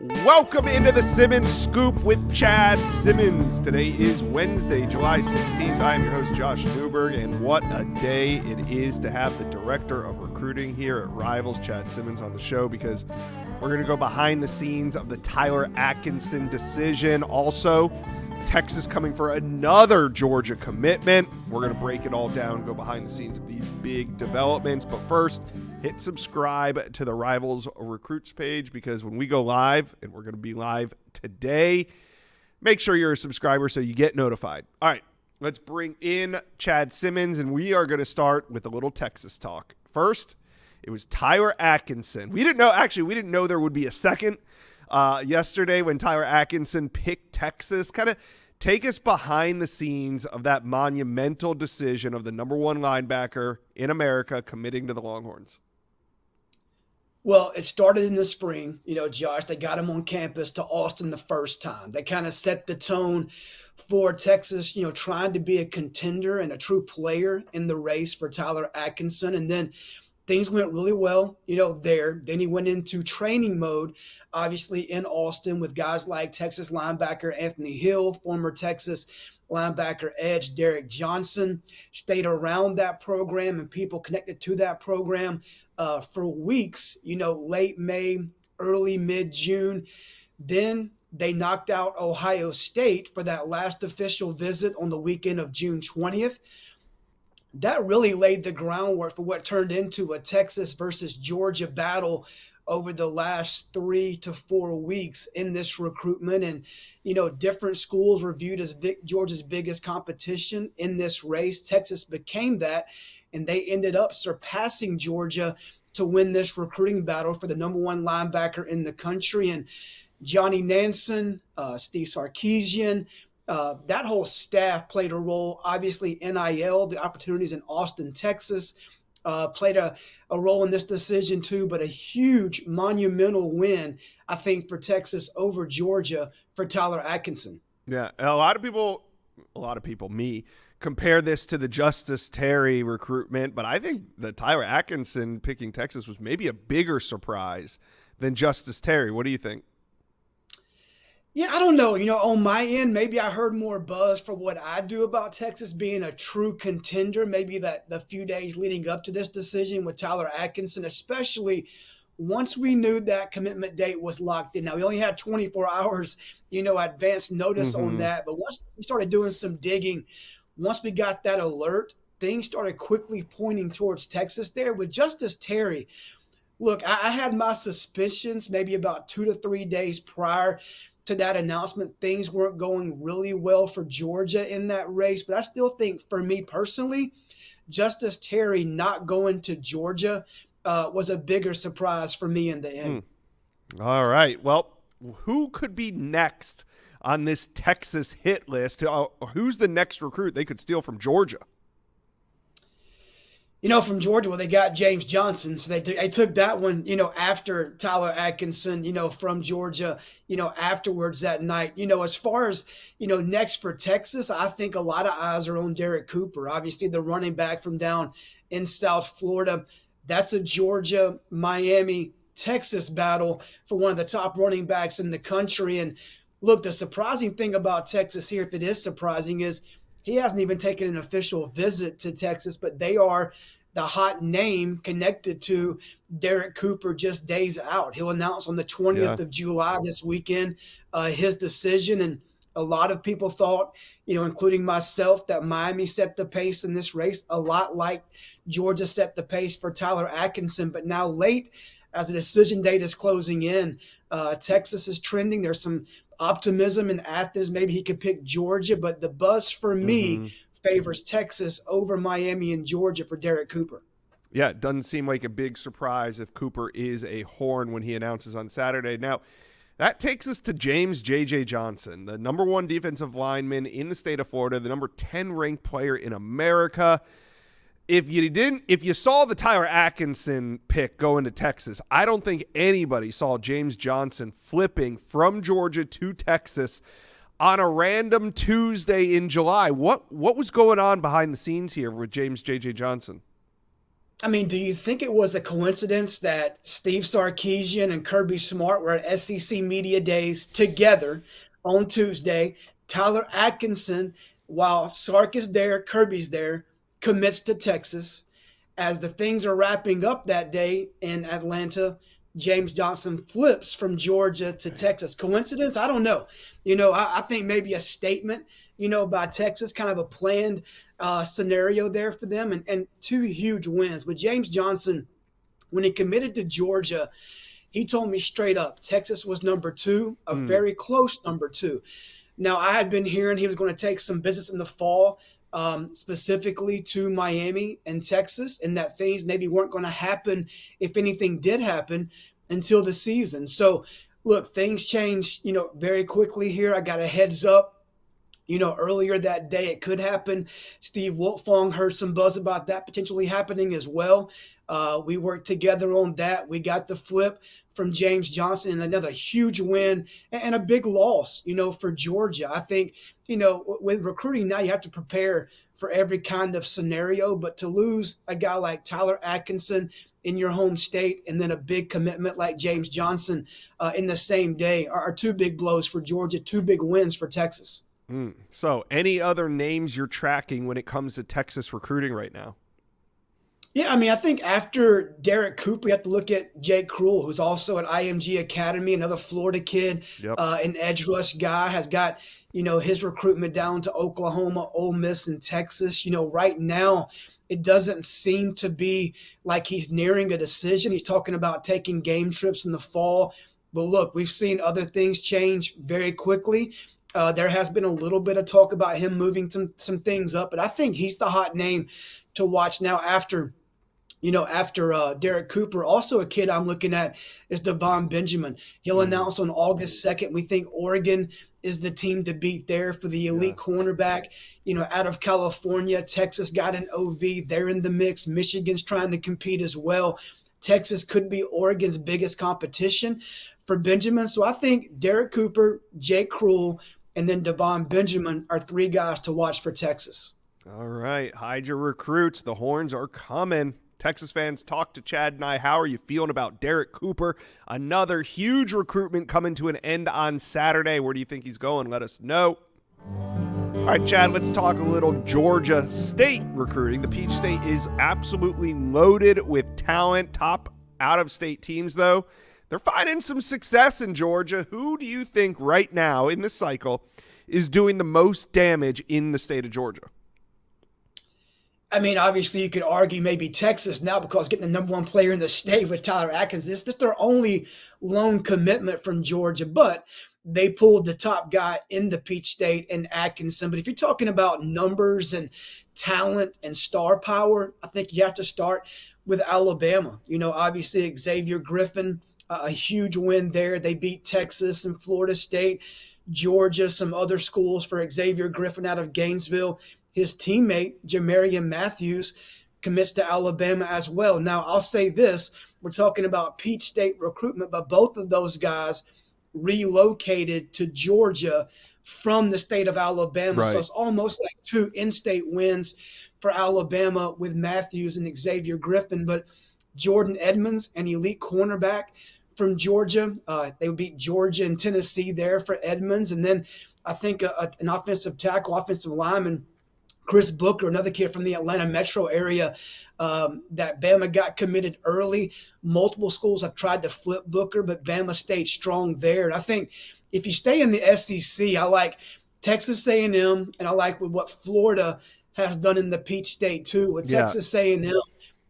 Welcome into the Simmons Scoop with Chad Simmons. Today is Wednesday, July 16th. I am your host, Josh Newberg, and what a day it is to have the director of recruiting here at Rivals, Chad Simmons, on the show, because we're going to go behind the scenes of the Tyler Atkinson decision. Also, Texas coming for another Georgia commitment. We're going to break it all down, go behind the scenes of these big developments. But first, hit subscribe to the Rivals Recruits page, because when we go live, and we're going to be live today, make sure you're a subscriber so you get notified. All right, let's bring in Chad Simmons, and we are going to start with a little Texas talk. First, it was Tyler Atkinson. We didn't know there would be a second yesterday when Tyler Atkinson picked Texas. Kind of take us behind the scenes of that monumental decision of the number one linebacker in America committing to the Longhorns. Well, it started in the spring, Josh. They got him on campus to Austin the first time. They kind of set the tone for Texas, trying to be a contender and a true player in the race for Tyler Atkinson. And then things went really well, there. Then he went into training mode, obviously in Austin, with guys like Texas linebacker Anthony Hill, former Texas linebacker edge Derek Johnson, stayed around that program and people connected to that program for weeks, late May, early mid-June. Then they knocked out Ohio State for that last official visit on the weekend of June 20th. That really laid the groundwork for what turned into a Texas versus Georgia battle over the last 3 to 4 weeks in this recruitment. And, different schools were viewed as Georgia's biggest competition in this race. Texas became that, and they ended up surpassing Georgia to win this recruiting battle for the number one linebacker in the country. And Johnny Nansen, Steve Sarkisian, that whole staff played a role. Obviously, NIL, the opportunities in Austin, Texas, played a role in this decision too, but a huge monumental win, I think, for Texas over Georgia for Tyler Atkinson. Yeah, a lot of people, me, compare this to the Justice Terry recruitment, but I think that Tyler Atkinson picking Texas was maybe a bigger surprise than Justice Terry. What do you think? Yeah, I don't know. On my end, maybe I heard more buzz for what I do about Texas being a true contender. Maybe that the few days leading up to this decision with Tyler Atkinson, especially once we knew that commitment date was locked in. Now, we only had 24 hours, advance notice on that. But once we started doing some digging, once we got that alert, things started quickly pointing towards Texas there with Justice Terry. Look, I had my suspicions maybe about 2 to 3 days prior to that announcement. Things weren't going really well for Georgia in that race, but I still think, for me personally, Justice Terry not going to Georgia was a bigger surprise for me in the end. All right. Well, who could be next on this Texas hit list? Who's the next recruit they could steal from Georgia? From Georgia, well, they got James Johnson. So they took that one, after Tyler Atkinson, from Georgia, afterwards that night. As far as, next for Texas, I think a lot of eyes are on Derek Cooper. Obviously, the running back from down in South Florida. That's a Georgia, Miami, Texas battle for one of the top running backs in the country. And look, the surprising thing about Texas here, if it is surprising, is he hasn't even taken an official visit to Texas, but they are the hot name connected to Derek Cooper just days out. He'll announce on the 20th of July this weekend his decision. And a lot of people thought, including myself, that Miami set the pace in this race, a lot like Georgia set the pace for Tyler Atkinson. But now late, as the decision date is closing in, Texas is trending. There's some optimism in Athens. Maybe he could pick Georgia, but the buzz for me favors Texas over Miami and Georgia for Derek Cooper. Yeah, it doesn't seem like a big surprise if Cooper is a Horn when he announces on Saturday. Now, that takes us to James J.J. Johnson, the number one defensive lineman in the state of Florida, the number 10 ranked player in America. If you saw the Tyler Atkinson pick going to Texas, I don't think anybody saw James Johnson flipping from Georgia to Texas on a random Tuesday in July. What was going on behind the scenes here with James J.J. Johnson? I mean, do you think it was a coincidence that Steve Sarkisian and Kirby Smart were at SEC Media Days together on Tuesday? Tyler Atkinson, while Sark is there, Kirby's there, commits to Texas. As the things are wrapping up that day in Atlanta, James Johnson flips from Georgia to Texas. Coincidence? I don't know. I think maybe a statement, by Texas, kind of a planned scenario there for them, and two huge wins. With James Johnson, when he committed to Georgia, he told me straight up Texas was number two, a very close number two. Now, I had been hearing he was going to take some visits in the fall, specifically to Miami and Texas, and that things maybe weren't going to happen, if anything did happen, until the season. So, look, things change, very quickly here. I got a heads up. Earlier that day, it could happen. Steve Wiltfong heard some buzz about that potentially happening as well. We worked together on that. We got the flip from James Johnson, and another huge win and a big loss, for Georgia. I think, with recruiting now, you have to prepare for every kind of scenario, but to lose a guy like Tyler Atkinson in your home state and then a big commitment like James Johnson in the same day are two big blows for Georgia, two big wins for Texas. So any other names you're tracking when it comes to Texas recruiting right now? Yeah, I mean, I think after Derek Cooper, you have to look at Jake Cruel, who's also at IMG Academy, another Florida kid, Yep. An edge rush guy, has got, his recruitment down to Oklahoma, Ole Miss, and Texas. Right now, it doesn't seem to be like he's nearing a decision. He's talking about taking game trips in the fall. But look, we've seen other things change very quickly. There has been a little bit of talk about him moving some things up, but I think he's the hot name to watch now after Derek Cooper. Also a kid I'm looking at is Devon Benjamin. He'll announce on August 2nd. We think Oregon is the team to beat there for the elite cornerback. Out of California, Texas got an OV. They're in the mix. Michigan's trying to compete as well. Texas could be Oregon's biggest competition for Benjamin. So I think Derek Cooper, Jake Cruel, and then Devon Benjamin are three guys to watch for Texas. All right. Hide your recruits. The horns are coming. Texas fans, talk to Chad and I. How are you feeling about Derek Cooper? Another huge recruitment coming to an end on Saturday. Where do you think he's going? Let us know. All right, Chad, let's talk a little Georgia State recruiting. The Peach State is absolutely loaded with talent. Top out-of-state teams, though, they're finding some success in Georgia. Who do you think right now in this cycle is doing the most damage in the state of Georgia? I mean, obviously, you could argue maybe Texas now because getting the number one player in the state with Tyler Atkins. This is their only lone commitment from Georgia, but they pulled the top guy in the Peach State in Atkinson. But if you're talking about numbers and talent and star power, I think you have to start with Alabama. Obviously, Xavier Griffin, a huge win there. They beat Texas and Florida State, Georgia, some other schools for Xavier Griffin out of Gainesville. His teammate, Jamarian Matthews, commits to Alabama as well. Now, I'll say this. We're talking about Peach State recruitment, but both of those guys relocated to Georgia from the state of Alabama. Right. So it's almost like two in-state wins for Alabama with Matthews and Xavier Griffin. But Jordan Edmonds, an elite cornerback from Georgia, they would beat Georgia and Tennessee there for Edmonds. And then I think an offensive tackle, offensive lineman, Chris Booker, another kid from the Atlanta metro area, that Bama got committed early. Multiple schools have tried to flip Booker, but Bama stayed strong there. And I think if you stay in the SEC, I like Texas A&M, and I like with what Florida has done in the Peach State too. With Texas A&M,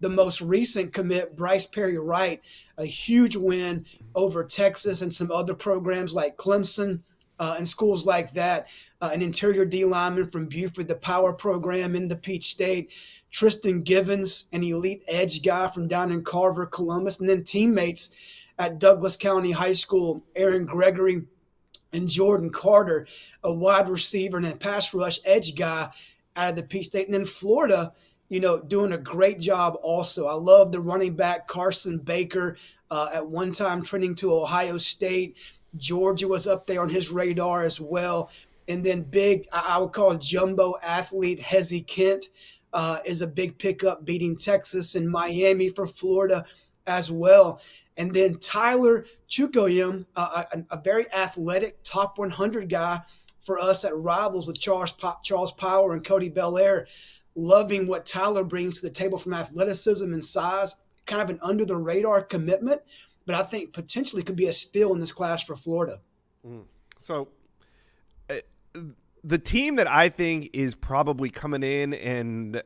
the most recent commit, Bryce Perry Wright, a huge win over Texas and some other programs like Clemson and schools like that. An interior D lineman from Buford, the power program in the Peach State. Tristan Givens, an elite edge guy from down in Carver, Columbus. And then teammates at Douglas County High School, Aaron Gregory and Jordan Carter, a wide receiver and a pass rush edge guy out of the Peach State. And then Florida, doing a great job also. I love the running back Carson Baker, at one time trending to Ohio State. Georgia was up there on his radar as well. And then big, I would call jumbo athlete Hezzy Kent, is a big pickup, beating Texas and Miami for Florida as well. And then Tyler Chukoyim, a very athletic top 100 guy for us at Rivals with Charles Power and Cody Belair. Loving what Tyler brings to the table from athleticism and size, kind of an under the radar commitment, but I think potentially could be a steal in this class for Florida. So the team that I think is probably coming in and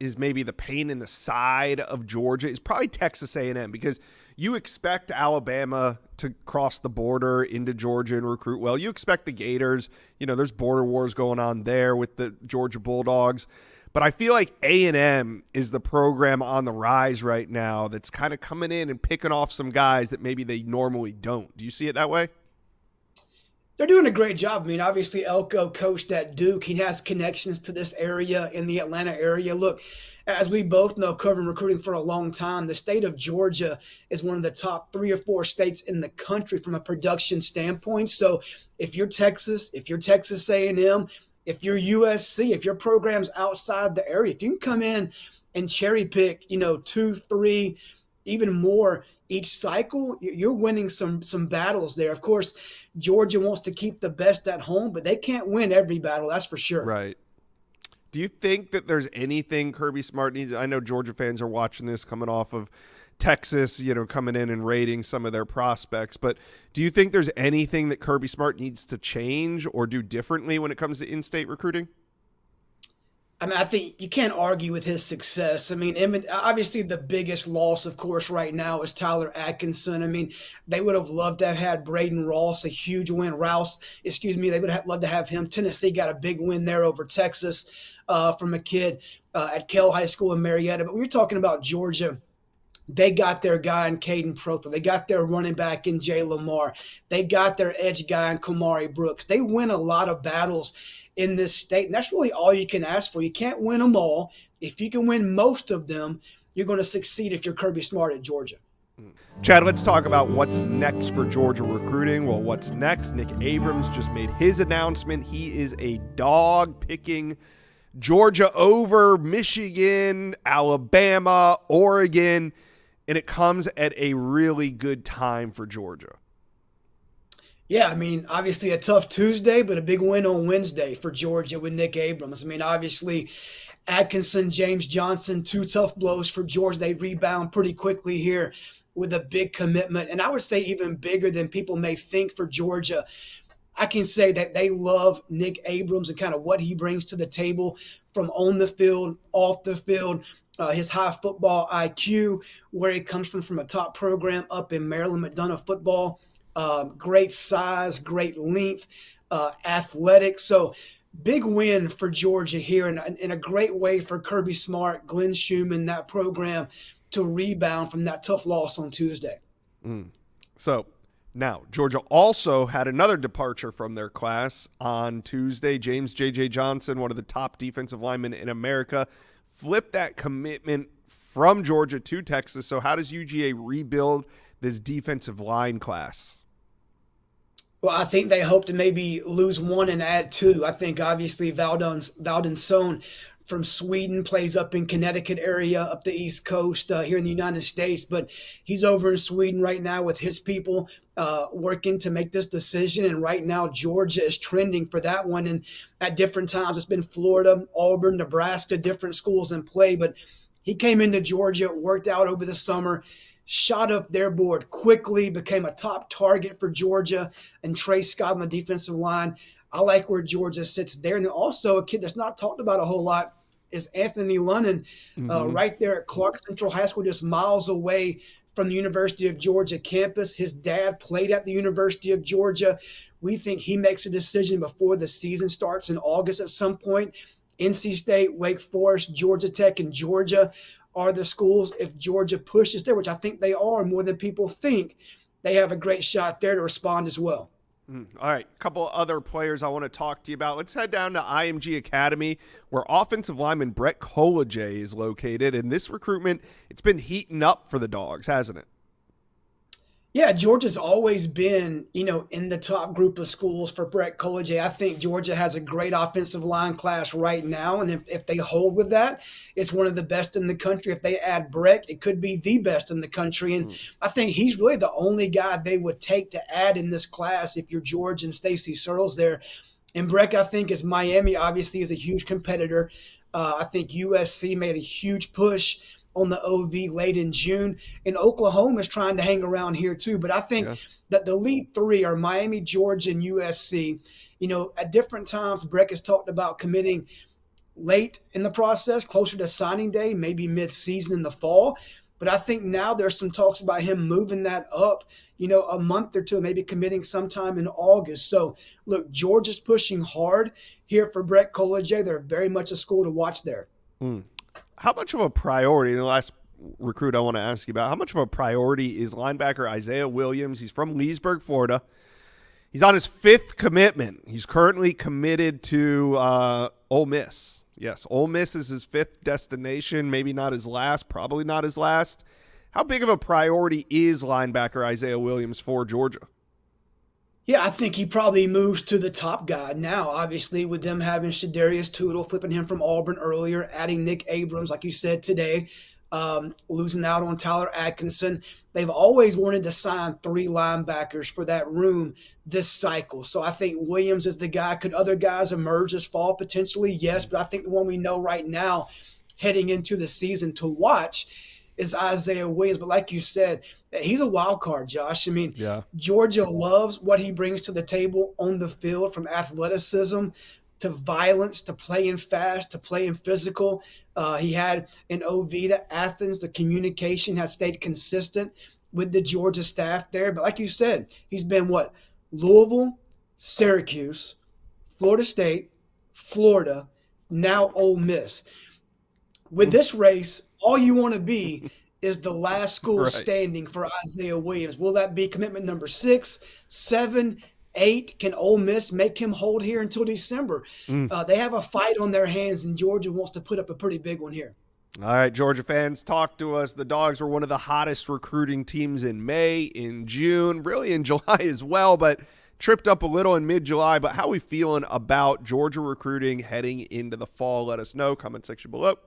is maybe the pain in the side of Georgia is probably Texas A&M, because you expect Alabama to cross the border into Georgia and recruit well. You expect the Gators, there's border wars going on there with the Georgia Bulldogs. But I feel like A&M is the program on the rise right now that's kind of coming in and picking off some guys that maybe they normally don't. Do you see it that way? They're doing a great job. I mean, obviously, Elko coached at Duke. He has connections to this area in the Atlanta area. Look, as we both know, covering recruiting for a long time, the state of Georgia is one of the top 3 or 4 states in the country from a production standpoint. So if you're Texas A&M, if you're USC, if your program's outside the area, if you can come in and cherry pick, 2, 3, even more each cycle, you're winning some battles there. Of course, Georgia wants to keep the best at home, but they can't win every battle, that's for sure. Right. Do you think that there's anything Kirby Smart needs? I know Georgia fans are watching this coming off of Texas, coming in and rating some of their prospects, but do you think there's anything that Kirby Smart needs to change or do differently when it comes to in-state recruiting? I mean, I think you can't argue with his success. I mean, obviously the biggest loss, of course, right now is Tyler Atkinson. I mean, they would have loved to have had Braden Ross, a huge win. They would have loved to have him. Tennessee got a big win there over Texas from a kid at Kell High School in Marietta. But we're talking about Georgia. They got their guy in Caden Protho. They got their running back in Jay Lamar. They got their edge guy in Kamari Brooks. They win a lot of battles in this state, and that's really all you can ask for. You can't win them all. If you can win most of them, you're going to succeed if you're Kirby Smart at Georgia. Chad, let's talk about what's next for Georgia recruiting. Well, what's next? Nick Abrams just made his announcement. He is a dog picking Georgia over Michigan, Alabama, Oregon, and it comes at a really good time for Georgia. Yeah, I mean, obviously a tough Tuesday, but a big win on Wednesday for Georgia with Nick Abrams. I mean, obviously Atkinson, James Johnson, 2 tough blows for Georgia. They rebound pretty quickly here with a big commitment. And I would say even bigger than people may think for Georgia. I can say that they love Nick Abrams and kind of what he brings to the table from on the field, off the field, his high football IQ, where he comes from a top program up in Maryland, McDonough football. Great size, great length, athletic. So big win for Georgia here and a great way for Kirby Smart, Glenn Schumann, that program to rebound from that tough loss on Tuesday. So now Georgia also had another departure from their class on Tuesday. James J.J. Johnson, one of the top defensive linemen in America, flipped that commitment from Georgia to Texas. So how does UGA rebuild this defensive line class? Well, I think they hope to maybe lose 1 and add 2. I think obviously Valdon Sohn from Sweden plays up in Connecticut area, up the East Coast here in the United States. But he's over in Sweden right now with his people working to make this decision. And right now, Georgia is trending for that one. And at different times, it's been Florida, Auburn, Nebraska, different schools in play. But he came into Georgia, worked out over the summer, shot up their board quickly, became a top target for Georgia, and Trey Scott on the defensive line. I like where Georgia sits there. And then also a kid that's not talked about a whole lot is Anthony Lunnan, right there at Clark Central High School, just miles away from the University of Georgia campus. His dad played at the University of Georgia. We think he makes a decision before the season starts in August at some point. NC State, Wake Forest, Georgia Tech, and Georgia are the schools. If Georgia pushes there, which I think they are more than people think, they have a great shot there to respond as well. All right, a couple other players I want to talk to you about. Let's head down to IMG Academy, where offensive lineman Brett Kolajay is located. And this recruitment, it's been heating up for the Dogs, hasn't it? Yeah, Georgia's always been, in the top group of schools for Brett Collegier. I think Georgia has a great offensive line class right now, and if they hold with that, it's one of the best in the country. If they add Breck, it could be the best in the country, and I think he's really the only guy they would take to add in this class if you're George and Stacy Searles there. And Breck, I think, is Miami, obviously, is a huge competitor. I think USC made a huge push on the OV late in June. And Oklahoma is trying to hang around here too. But I think that the lead three are Miami, Georgia, and USC. At different times, Breck has talked about committing late in the process, closer to signing day, maybe mid-season in the fall. But I think now there's some talks about him moving that up, a month or two, maybe committing sometime in August. So, look, Georgia's pushing hard here for Brett Collegier. They're very much a school to watch there. How much of a priority, the last recruit I want to ask you about, how much of a priority is linebacker Isaiah Williams? He's from Leesburg, Florida. He's on his 5th commitment. He's currently committed to Ole Miss. Yes, Ole Miss is his 5th destination, maybe not his last, probably not his last. How big of a priority is linebacker Isaiah Williams for Georgia? Yeah, I think he probably moves to the top guy now, obviously, with them having Shadarius Tootle, flipping him from Auburn earlier, adding Nick Abrams, like you said today, losing out on Tyler Atkinson. They've always wanted to sign 3 linebackers for that room this cycle. So I think Williams is the guy. Could other guys emerge this fall? Potentially, yes. But I think the one we know right now heading into the season to watch is Isaiah Williams. But like you said, he's a wild card, Josh. I mean, Georgia loves what he brings to the table on the field, from athleticism to violence to playing fast to playing physical. He had an OV to Athens. The communication has stayed consistent with the Georgia staff there. But like you said, he's been Louisville, Syracuse, Florida State, Florida, now Ole Miss. With this race, all you want to be is the last school standing for Isaiah Williams. Will that be commitment number 6, 7, 8? Can Ole Miss make him hold here until December? They have a fight on their hands, and Georgia wants to put up a pretty big one here. All right, Georgia fans, talk to us. The Dogs were one of the hottest recruiting teams in May, in June, really in July as well, but tripped up a little in mid-July. But how are we feeling about Georgia recruiting heading into the fall? Let us know. Comment section below.